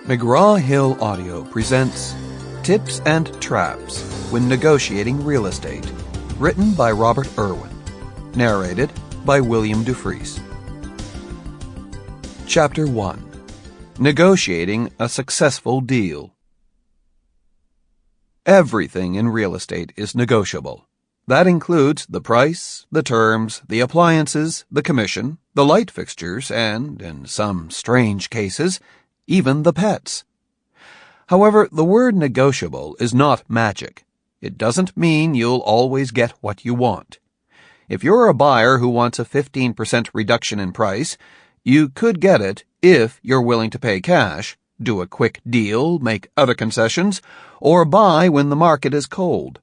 McGraw-Hill Audio presents Tips and Traps When Negotiating Real Estate, written by Bob Irwin, narrated by William Dufris. Chapter 1. Negotiating a Successful Deal. Everything in real estate is negotiable. That includes the price, the terms, the appliances, the commission, the light fixtures, and, in some strange cases, even the pets. However, the word negotiable is not magic. It doesn't mean you'll always get what you want. If you're a buyer who wants a 15% reduction in price, you could get it if you're willing to pay cash, do a quick deal, make other concessions, or buy when the market is cold.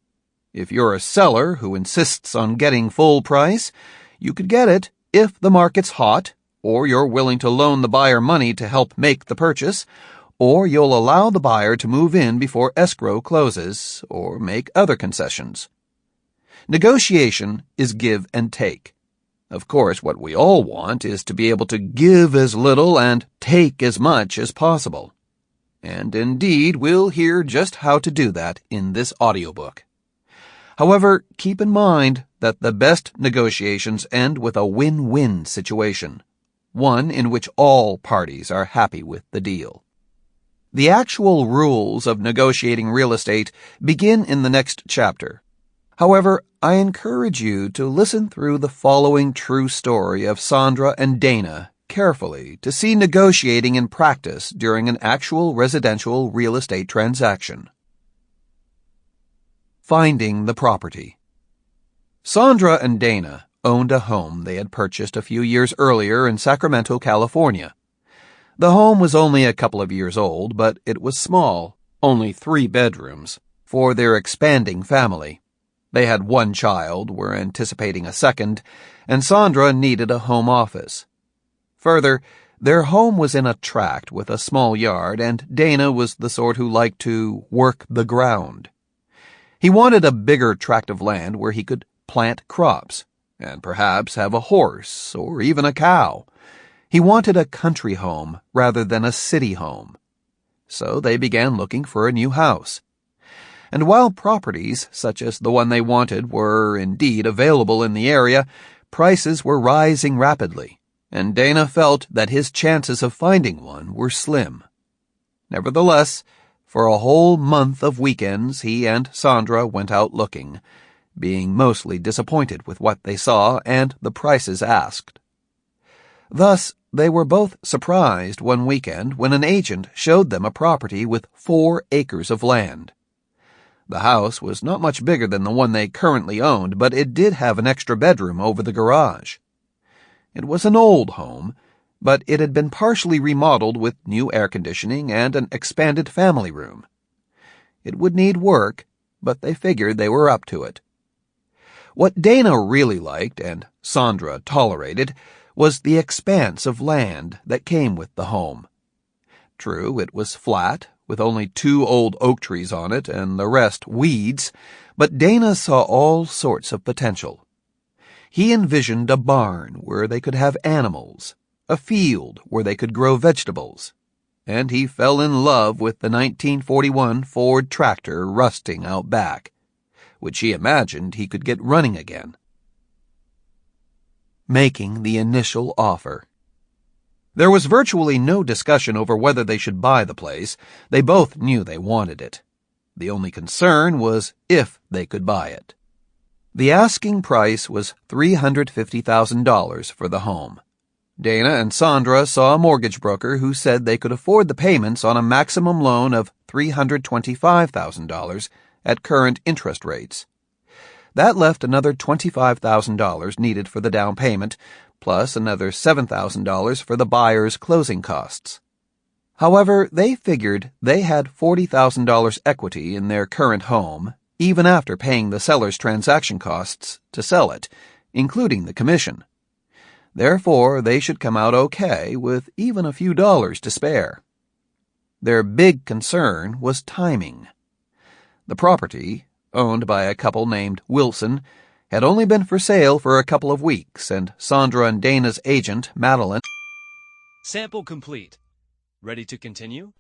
If you're a seller who insists on getting full price, you could get it if the market's hot, or you're willing to loan the buyer money to help make the purchase, or you'll allow the buyer to move in before escrow closes, or make other concessions. Negotiation is give and take. Of course, what we all want is to be able to give as little and take as much as possible. And indeed, we'll hear just how to do that in this audiobook. However, keep in mind that the best negotiations end with a win-win situation, one in which all parties are happy with the deal. The actual rules of negotiating real estate begin in the next chapter. However, I encourage you to listen through the following true story of Sandra and Dana carefully to see negotiating in practice during an actual residential real estate transaction. Finding the property. Sandra and Dana owned a home they had purchased a few years earlier in Sacramento, California. The home was only a couple of years old, but it was small, only 3 bedrooms, for their expanding family. They had 1 child, were anticipating a second, and Sandra needed a home office. Further, their home was in a tract with a small yard, and Dana was the sort who liked to work the ground. He wanted a bigger tract of land where he could plant crops, and perhaps have a horse or even a cow. He wanted a country home rather than a city home. So they began looking for a new house. And while properties such as the one they wanted were indeed available in the area, prices were rising rapidly, and Dana felt that his chances of finding one were slim. Nevertheless, for a whole month of weekends he and Sandra went out looking, being mostly disappointed with what they saw and the prices asked. Thus, they were both surprised one weekend when an agent showed them a property with 4 acres of land. The house was not much bigger than the one they currently owned, but it did have an extra bedroom over the garage. It was an old home, but it had been partially remodeled with new air conditioning and an expanded family room. It would need work, but they figured they were up to it. What Dana really liked, and Sandra tolerated, was the expanse of land that came with the home. True, it was flat, with only 2 old oak trees on it and the rest weeds, but Dana saw all sorts of potential. He envisioned a barn where they could have animals, a field where they could grow vegetables, and he fell in love with the 1941 Ford tractor rusting out back, which he imagined he could get running again. Making the initial offer. There was virtually no discussion over whether they should buy the place. They both knew they wanted it. The only concern was if they could buy it. The asking price was $350,000 for the home. Dana and Sandra saw a mortgage broker who said they could afford the payments on a maximum loan of $325,000 at current interest rates. That left another $25,000 needed for the down payment, plus another $7,000 for the buyer's closing costs. However, they figured they had $40,000 equity in their current home, even after paying the seller's transaction costs to sell it, including the commission. Therefore, they should come out okay with even a few dollars to spare. Their big concern was timing. The property, owned by a couple named Wilson, had only been for sale for a couple of weeks, and Sandra and Dana's agent, Madeline, Sample complete. Ready to continue?